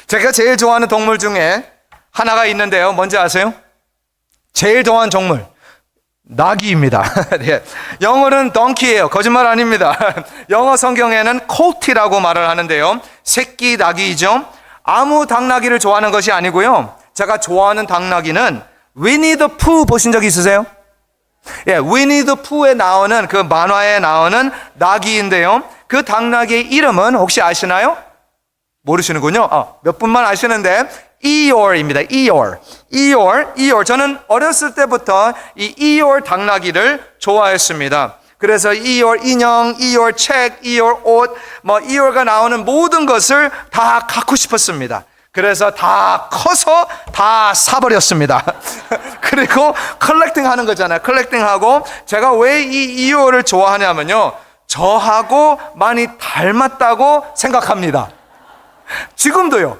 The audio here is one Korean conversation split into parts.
제가 제일 좋아하는 동물 중에 하나가 있는데요. 뭔지 아세요? 제일 좋아하는 동물 나귀입니다. 네. 영어는 donkey예요. 거짓말 아닙니다. 영어 성경에는 colt이라고 말을 하는데요. 새끼 나귀이죠. 아무 당나귀를 좋아하는 것이 아니고요. 제가 좋아하는 당나귀는 위니 더 푸 보신 적 있으세요? 예, 위니 더 푸에 나오는 그 만화에 나오는 나귀인데요. 그 당나귀의 이름은 혹시 아시나요? 모르시는군요. 몇 분만 아시는데 이올입니다. 이올. 저는 어렸을 때부터 이 이올 당나귀를 좋아했습니다. 그래서 이올 인형, 이올 책, 이올 옷, 이올가 나오는 모든 것을 다 갖고 싶었습니다. 그래서 다 커서 다 사버렸습니다. 그리고 컬렉팅 하는 거잖아요. 컬렉팅하고 제가 왜 이 이올을 좋아하냐면요. 저하고 많이 닮았다고 생각합니다. 지금도.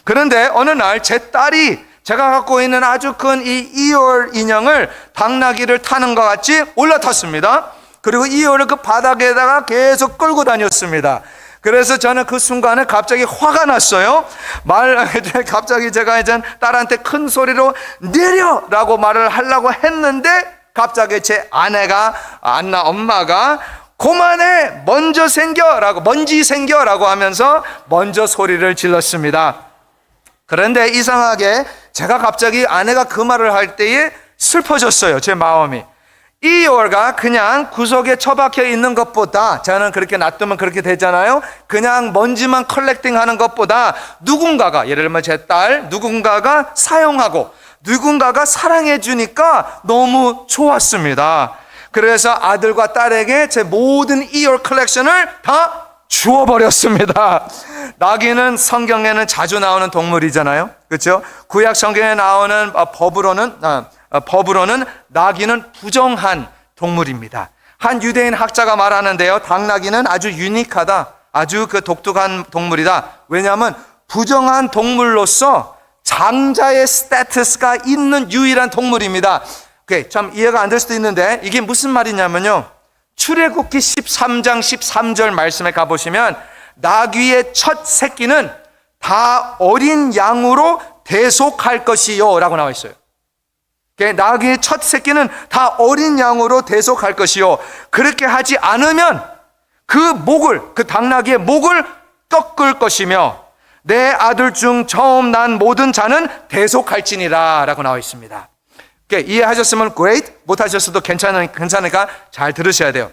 그런데 어느 날 제 딸이 제가 갖고 있는 아주 큰 이 이올 인형을 당나귀를 타는 것 같이 올라탔습니다. 그리고 이올을 그 바닥에다가 계속 끌고 다녔습니다. 그래서 저는 그 순간에 갑자기 화가 났어요. 갑자기 제가 이제 딸한테 큰 소리로 내려라고 말을 하려고 했는데 갑자기 제 아내가 엄마가 그만해 먼지 생겨라고 하면서 먼저 소리를 질렀습니다. 그런데 이상하게 제가 갑자기 아내가 그 말을 할 때에 슬퍼졌어요. 제 마음이. 이올가 그냥 구석에 처박혀 있는 것보다, 저는 그렇게 놔두면 그렇게 되잖아요. 그냥 먼지만 컬렉팅하는 것보다 누군가가, 예를 들면 제 딸, 누군가가 사용하고 누군가가 사랑해 주니까 너무 좋았습니다. 그래서 아들과 딸에게 제 모든 이올 컬렉션을 다 주워버렸습니다. 나귀는 성경에는 자주 나오는 동물이잖아요. 그렇죠? 구약 성경에 나오는 법으로는 나귀는 부정한 동물입니다. 한 유대인 학자가 말하는데요. 당나귀는 아주 유니크하다. 아주 독특한 동물이다. 왜냐하면 부정한 동물로서 장자의 스테이터스가 있는 유일한 동물입니다. 참 이해가 안 될 수도 있는데 이게 무슨 말이냐면요. 출애굽기 13장 13절 말씀에 가보시면 나귀의 첫 새끼는 다 어린 양으로 대속할 것이요 라고 나와 있어요. 나귀의 첫 새끼는 다 어린 양으로 대속할 것이요. 그렇게 하지 않으면 그 당나귀의 목을 꺾을 것이며 내 아들 중 처음 난 모든 자는 대속할지니라 라고 나와 있습니다. 이해하셨으면 great, 못하셨어도 괜찮으니까 잘 들으셔야 돼요.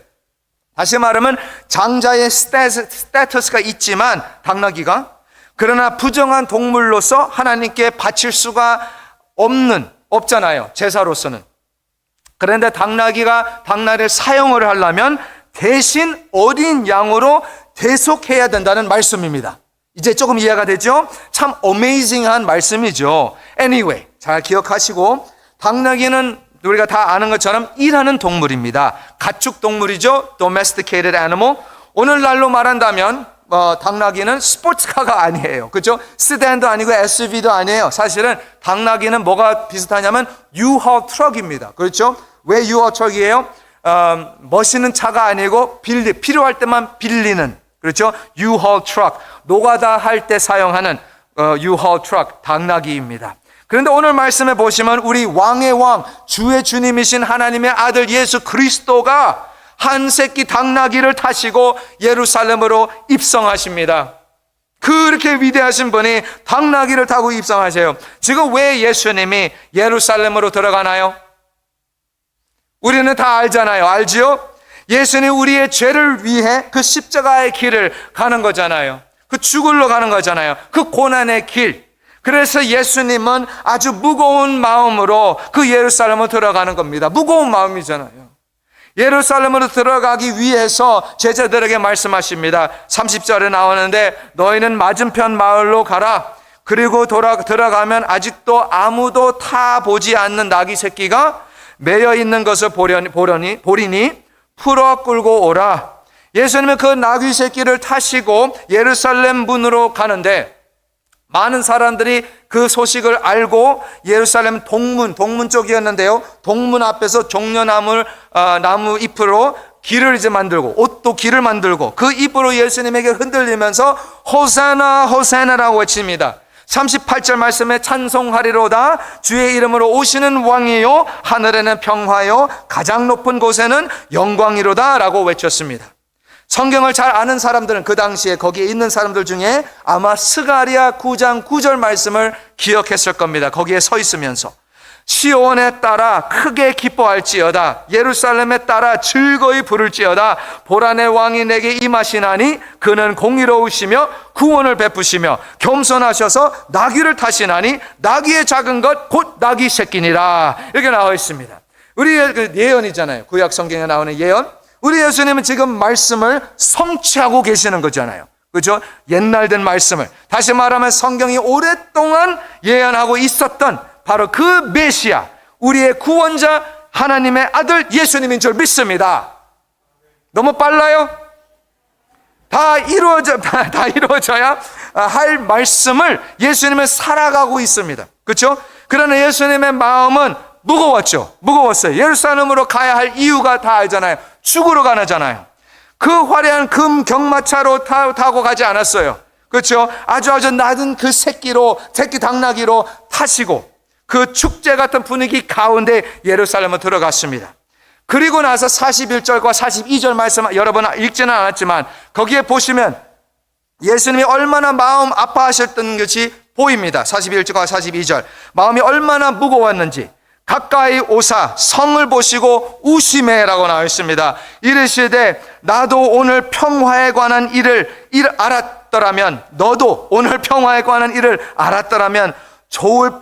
다시 말하면 장자의 스테이터스가 있지만 당나귀가, 그러나 부정한 동물로서 하나님께 바칠 수가 없잖아요. 제사로서는. 그런데 당나귀를 사용을 하려면 대신 어린 양으로 대속해야 된다는 말씀입니다. 이제 조금 이해가 되죠? 참 어메이징한 말씀이죠. Anyway, 잘 기억하시고, 당나귀는 우리가 다 아는 것처럼 일하는 동물입니다. 가축 동물이죠. Domesticated animal. 오늘날로 말한다면 당나귀는 스포츠카가 아니에요. 그렇죠? 세단도 아니고 SUV도 아니에요. 사실은 당나귀는 뭐가 비슷하냐면 U-Haul 트럭입니다. 그렇죠? 왜 U-Haul 트럭이에요? 멋있는 차가 아니고 필요할 때만 빌리는, 그렇죠? U-Haul 트럭. 노가다 할 때 사용하는 U-Haul 트럭, 당나귀입니다. 그런데 오늘 말씀에 보시면 우리 왕의 왕, 주의 주님이신 하나님의 아들 예수 그리스도가 한 새끼 당나귀를 타시고 예루살렘으로 입성하십니다. 그렇게 위대하신 분이 당나귀를 타고 입성하세요. 지금 왜 예수님이 예루살렘으로 들어가나요? 우리는 다 알잖아요. 알지요? 예수님 우리의 죄를 위해 그 십자가의 길을 가는 거잖아요. 그 죽을로 가는 거잖아요. 그 고난의 길. 그래서 예수님은 아주 무거운 마음으로 그 예루살렘으로 들어가는 겁니다. 무거운 마음이잖아요. 예루살렘으로 들어가기 위해서 제자들에게 말씀하십니다. 30절에 나오는데 너희는 맞은편 마을로 가라. 그리고 들어가면 아직도 아무도 타보지 않는 나귀 새끼가 매여 있는 것을 보리니 풀어 끌고 오라. 예수님은 그 나귀 새끼를 타시고 예루살렘 문으로 가는데 많은 사람들이 그 소식을 알고 예루살렘 동문 쪽이었는데요. 동문 앞에서 종려나무 나무 잎으로 길을 이제 만들고 옷도 길을 만들고 그 입으로 예수님에게 흔들리면서 호사나 호사나라고 외칩니다. 38절 말씀에 찬송하리로다 주의 이름으로 오시는 왕이요 하늘에는 평화요 가장 높은 곳에는 영광이로다 라고 외쳤습니다. 성경을 잘 아는 사람들은 그 당시에 거기에 있는 사람들 중에 아마 스가랴 9장 9절 말씀을 기억했을 겁니다. 거기에 서 있으면서 시온에 따라 크게 기뻐할지어다 예루살렘에 따라 즐거이 부를지어다 보라 내 왕이 내게 임하시나니 그는 공의로우시며 구원을 베푸시며 겸손하셔서 나귀를 타시나니 나귀의 작은 것 곧 나귀 새끼니라 이렇게 나와 있습니다. 우리의 그 예언이잖아요. 구약 성경에 나오는 예언. 우리 예수님은 지금 말씀을 성취하고 계시는 거잖아요. 그렇죠? 옛날 된 말씀을 다시 말하면 성경이 오랫동안 예언하고 있었던 바로 그 메시아, 우리의 구원자 하나님의 아들 예수님인 줄 믿습니다. 너무 빨라요? 다 이루어져야 할 말씀을 예수님은 살아가고 있습니다. 그렇죠? 그러나 예수님의 마음은 무거웠어요. 예루살렘으로 가야 할 이유가 다 알잖아요. 죽으러 가잖아요. 그 화려한 금 경마차로 타고 가지 않았어요. 그렇죠? 아주 낮은 그 새끼 당나귀로 타시고 그 축제 같은 분위기 가운데 예루살렘으로 들어갔습니다. 그리고 나서 41절과 42절 말씀 여러분 읽지는 않았지만 거기에 보시면 예수님이 얼마나 마음 아파하셨던 것이 보입니다. 41절과 42절 마음이 얼마나 무거웠는지 가까이 오사 성을 보시고 우시매라고 나와 있습니다. 이르시되 나도 오늘 평화에 관한 일을 알았더라면 너도 오늘 평화에 관한 일을 알았더라면 좋을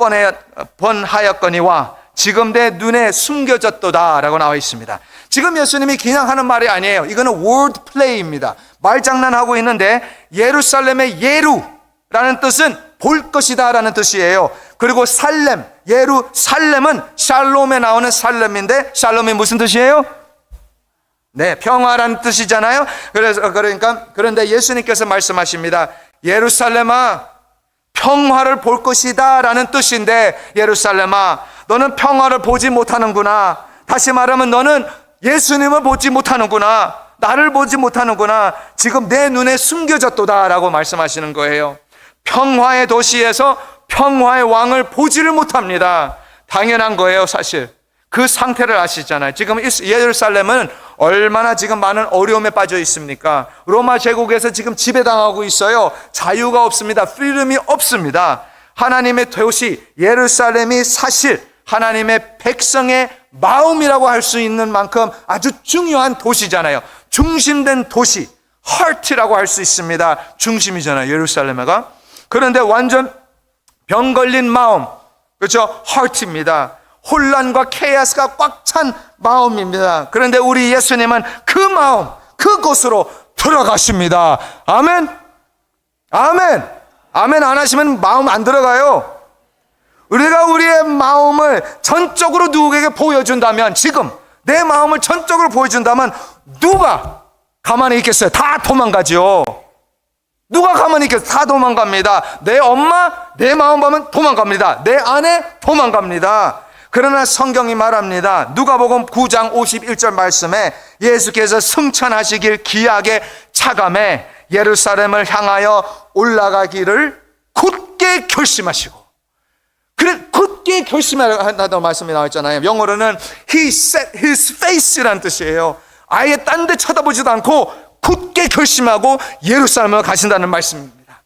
뻔하였거니와 지금 내 눈에 숨겨졌도다 라고 나와 있습니다. 지금 예수님이 그냥 하는 말이 아니에요. 이거는 word play입니다. 말장난하고 있는데 예루살렘의 예루라는 뜻은 볼 것이다 라는 뜻이에요. 그리고 살렘, 예루살렘은 샬롬에 나오는 살렘인데 샬롬이 무슨 뜻이에요? 네, 평화라는 뜻이잖아요. 그런데 예수님께서 말씀하십니다. 예루살렘아 평화를 볼 것이다 라는 뜻인데 예루살렘아 너는 평화를 보지 못하는구나. 다시 말하면 너는 예수님을 보지 못하는구나. 나를 보지 못하는구나. 지금 내 눈에 숨겨졌도다 라고 말씀하시는 거예요. 평화의 도시에서 평화의 왕을 보지를 못합니다. 당연한 거예요. 사실 그 상태를 아시잖아요. 지금 예루살렘은 얼마나 지금 많은 어려움에 빠져 있습니까? 로마 제국에서 지금 지배당하고 있어요. 자유가 없습니다. 프리덤이 없습니다. 하나님의 도시 예루살렘이 사실 하나님의 백성의 마음이라고 할 수 있는 만큼 아주 중요한 도시잖아요. 중심된 도시, heart라고 할 수 있습니다. 중심이잖아요, 예루살렘가. 그런데 완전 병 걸린 마음, 그렇죠? heart입니다. 혼란과 케이아스가 꽉 찬 마음입니다. 그런데 우리 예수님은 그 마음, 그곳으로 들어가십니다. 아멘. 아멘. 아멘 안 하시면 마음 안 들어가요. 우리가 우리의 마음을 전적으로 누구에게 보여준다면, 지금 내 마음을 전적으로 보여준다면 누가 가만히 있겠어요? 다 도망가죠. 누가 가만히 있겠어요? 다 도망갑니다. 내 엄마, 내 마음 보면 도망갑니다. 내 아내 도망갑니다. 그러나 성경이 말합니다. 누가복음 9장 51절 말씀에 예수께서 승천하시길 기약에 차감해 예루살렘을 향하여 올라가기를 굳게 결심하시고, 그래 굳게 결심한다는 말씀이 나왔잖아요. 영어로는 He set his face라는 뜻이에요. 아예 딴 데 쳐다보지도 않고 굳게 결심하고 예루살렘을 가신다는 말씀입니다.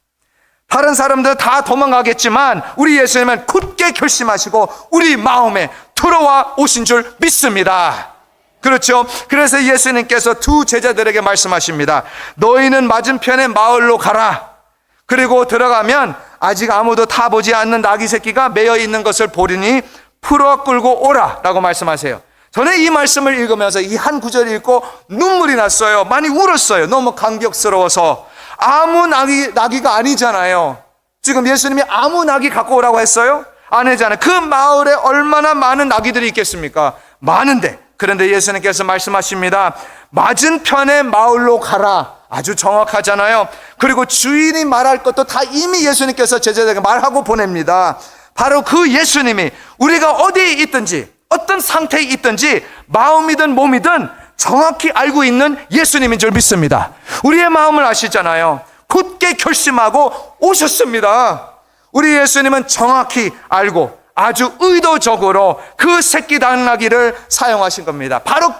다른 사람들 다 도망가겠지만 우리 예수님은 굳게 결심하시고 우리 마음에 들어와 오신 줄 믿습니다. 그렇죠? 그래서 예수님께서 두 제자들에게 말씀하십니다. 너희는 맞은편의 마을로 가라. 그리고 들어가면 아직 아무도 타보지 않는 나귀 새끼가 매여 있는 것을 보리니 풀어 끌고 오라 라고 말씀하세요. 저는 이 말씀을 읽으면서 이 한 구절을 읽고 눈물이 났어요. 많이 울었어요. 너무 감격스러워서. 아무 나귀가 아니잖아요. 지금 예수님이 아무 나귀 갖고 오라고 했어요? 아니잖아요. 그 마을에 얼마나 많은 나귀들이 있겠습니까? 많은데. 그런데 예수님께서 말씀하십니다. 맞은편의 마을로 가라. 아주 정확하잖아요. 그리고 주인이 말할 것도 다 이미 예수님께서 제자들에게 말하고 보냅니다. 바로 그 예수님이 우리가 어디에 있든지 어떤 상태에 있든지 마음이든 몸이든 정확히 알고 있는 예수님인 줄 믿습니다. 우리의 마음을 아시잖아요. 굳게 결심하고 오셨습니다. 우리 예수님은 정확히 알고 아주 의도적으로 그 새끼 당나귀를 사용하신 겁니다. 바로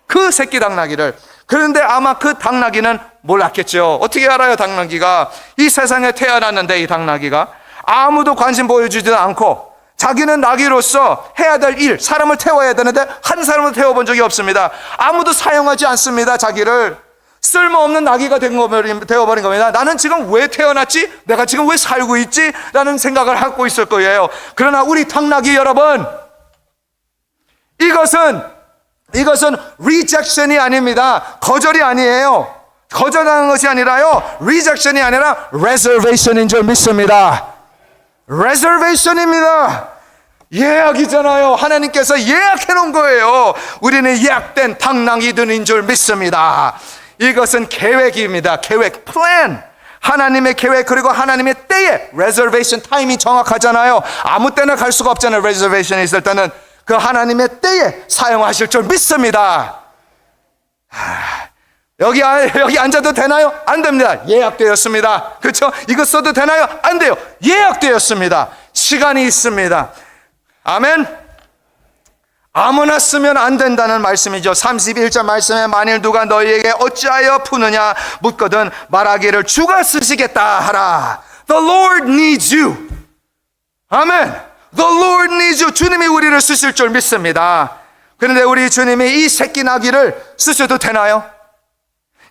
그 새끼 당나귀를. 그런데 아마 그 당나귀는 몰랐겠죠. 어떻게 알아요? 당나귀가 이 세상에 태어났는데, 이 당나귀가 아무도 관심 보여주지도 않고 자기는 나귀로서 해야 될 일, 사람을 태워야 되는데 한 사람도 태워본 적이 없습니다. 아무도 사용하지 않습니다. 자기를. 쓸모없는 나귀가 되어버린 겁니다. 나는 지금 왜 태어났지? 내가 지금 왜 살고 있지? 라는 생각을 하고 있을 거예요. 그러나 우리 당나귀 여러분, 이것은 rejection이 아닙니다. 거절이 아니에요. 거절하는 것이 아니라요, rejection이 아니라 reservation인 줄 믿습니다. reservation입니다. 예약이잖아요. 하나님께서 예약해 놓은 거예요. 우리는 예약된 당나귀들인 줄 믿습니다. 이것은 계획입니다. 계획, plan. 하나님의 계획, 그리고 하나님의 때에 reservation 타임이 정확하잖아요. 아무 때나 갈 수가 없잖아요. reservation이 있을 때는 그 하나님의 때에 사용하실 줄 믿습니다. 여기 앉아도 되나요? 안 됩니다. 예약되었습니다. 그렇죠? 이거 써도 되나요? 안 돼요. 예약되었습니다. 시간이 있습니다. 아멘. 아무나 쓰면 안 된다는 말씀이죠. 31절 말씀에 만일 누가 너희에게 어찌하여 푸느냐 묻거든 말하기를 주가 쓰시겠다 하라. The Lord needs you. 아멘. The Lord needs you. 주님이 우리를 쓰실 줄 믿습니다. 그런데 우리 주님이 이 새끼 나귀를 쓰셔도 되나요?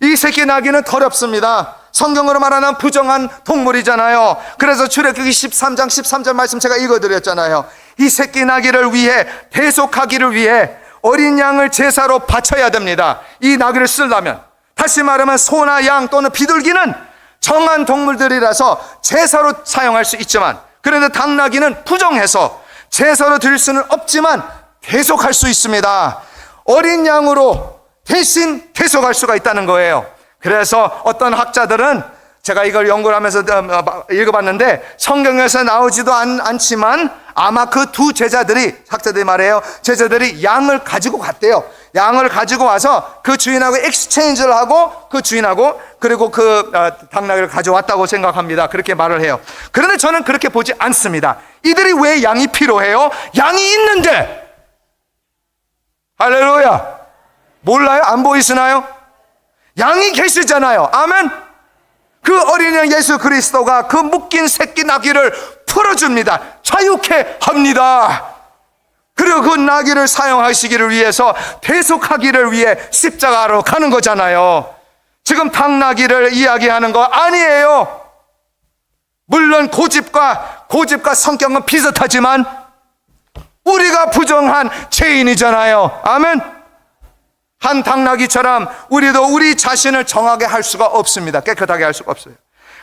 이 새끼 나귀는 더럽습니다. 성경으로 말하는 부정한 동물이잖아요. 그래서 출애굽기 13장 13절 말씀 제가 읽어드렸잖아요. 이 새끼 나귀를 위해, 대속하기를 위해 어린 양을 제사로 바쳐야 됩니다. 이 나귀를 쓰려면. 다시 말하면 소나 양 또는 비둘기는 정한 동물들이라서 제사로 사용할 수 있지만, 그런데 당나귀는 부정해서 제사로 드릴 수는 없지만 대속할 수 있습니다. 어린 양으로 대신 대속할 수가 있다는 거예요. 그래서 어떤 학자들은, 제가 이걸 연구를 하면서 읽어봤는데 성경에서 나오지도 않지만 아마 그 두 제자들이, 학자들이 말해요, 제자들이 양을 가지고 갔대요. 양을 가지고 와서 그 주인하고 엑스체인지를 하고 그 주인하고 그리고 그 당나귀를 가져왔다고 생각합니다. 그렇게 말을 해요. 그런데 저는 그렇게 보지 않습니다. 이들이 왜 양이 필요해요? 양이 있는데. 할렐루야. 몰라요? 안 보이시나요? 양이 계시잖아요. 아멘. 그 어린 양 예수 그리스도가 그 묶인 새끼 나귀를 풀어줍니다. 자유케 합니다. 그리고 그 나귀를 사용하시기를 위해서, 대속하기를 위해 십자가로 가는 거잖아요. 지금 당나귀를 이야기하는 거 아니에요. 물론 고집과 성격은 비슷하지만 우리가 부정한 죄인이잖아요. 아멘. 한 당나귀처럼 우리도 우리 자신을 정하게 할 수가 없습니다. 깨끗하게 할 수가 없어요.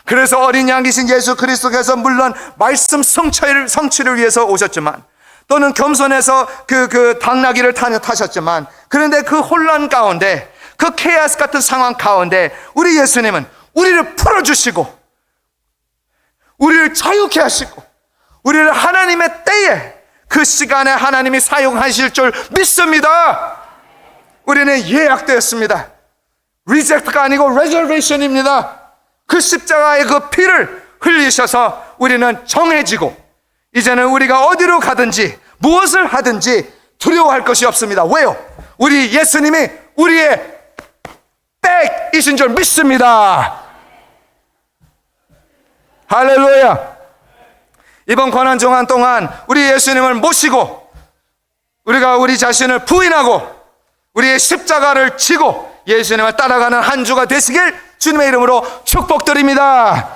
그래서 어린 양이신 예수 그리스도께서 물론 말씀 성취를 위해서 오셨지만, 또는 겸손해서 그 당나귀를 타셨지만, 그런데 그 혼란 가운데, 그 케이아스 같은 상황 가운데 우리 예수님은 우리를 풀어주시고 우리를 자유케 하시고 우리를 하나님의 때에, 그 시간에 하나님이 사용하실 줄 믿습니다. 우리는 예약되었습니다. 리젝트가 아니고 레저베이션입니다. 그 십자가의 그 피를 흘리셔서 우리는 정해지고, 이제는 우리가 어디로 가든지 무엇을 하든지 두려워할 것이 없습니다. 왜요? 우리 예수님이 우리의 백이신 줄 믿습니다. 할렐루야. 이번 고난 정한 동안 우리 예수님을 모시고 우리가 우리 자신을 부인하고 우리의 십자가를 지고 예수님을 따라가는 한 주가 되시길 주님의 이름으로 축복드립니다.